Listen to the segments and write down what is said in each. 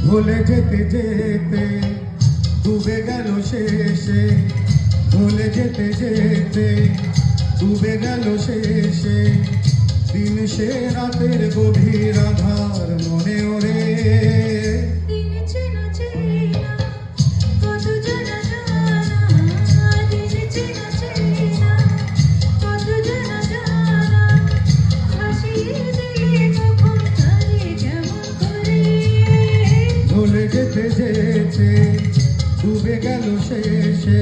ভুলে যেতে যেতে ডুবে গেল শেষে, ভুলে যেতে যেতে ডুবে গেল শেষে, দিন সে রাতের গভীর আধার মনে ওরে। ভুলে যেতে যেতে ডুবে গেল শেষে।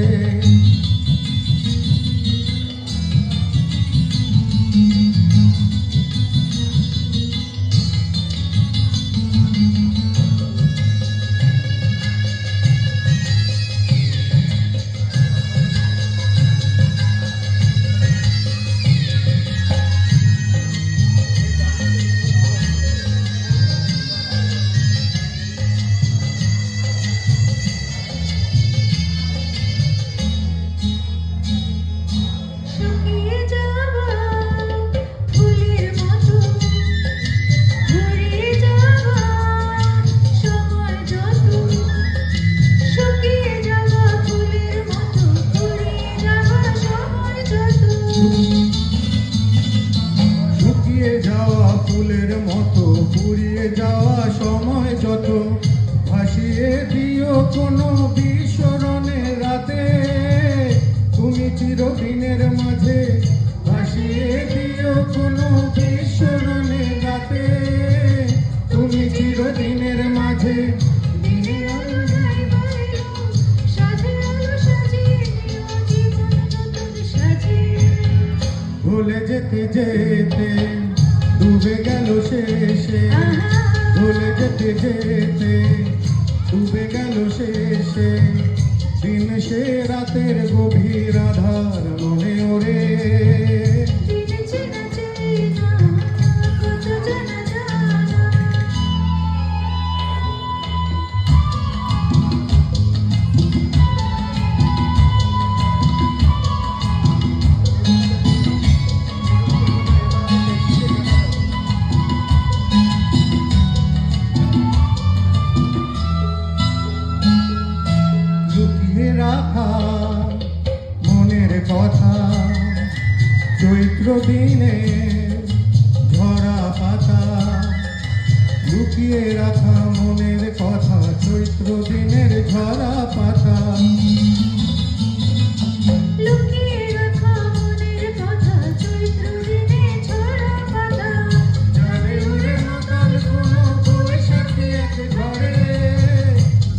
শুকিয়ে যাওয়া ফুলের মতো ফুরিয়ে যাওয়া সময় যত, ভাসিয়ে দিও কোনো বিস্মরণের রাতে, তুমি চিরদিনের মাঝে ভাসিয়ে দিও কোনো বিস্মরণের রাতে, তুমি চিরদিনের মাঝে। ভুলে যেতে যেতে ডুবে গেল শেষে, ভুলে যেতে যেতে ডুবে গেল শেষে, দিন সে রাতের গভীর আধার মনে ওরে। লুকিয়ে রাখা মনের কথা, চৈত্র দিনে ঝরা পাতা, লুকিয়ে রাখা মনের কথা, চৈত্র দিনের ঝরা পাতা। যাবে উড়ে মাতাল কোনো বৈশাখী এক ঝড়ে,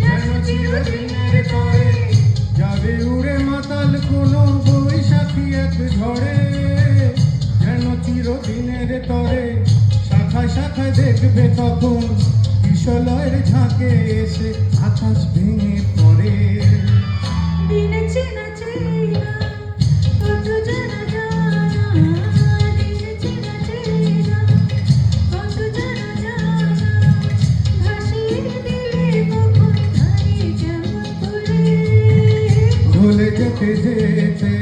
যেন চিরদিনের তরে, যাবে উড়ে মাতাল কোনো বৈশাখী এক ঝড়ে, যেন চিরদিনের তরে, শাখায় শাখায় দেখবে তখন কিশলয়ের ঝাঁকে এসে আকাশ ভেঙে পড়ে। ভুলে যেতে যেতে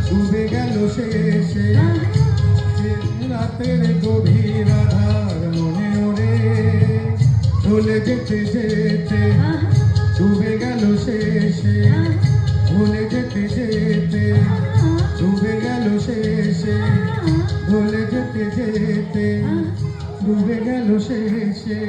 ডুবে গেল শেষে, রাতের গভীর আধার মনে ওরে। ভুলে যেতে যেতে ডুবে গেল শেষে, ভুলে যেতে যেতে ডুবে গেল শেষে, ভুলে যেতে যেতে ডুবে গেল শেষে।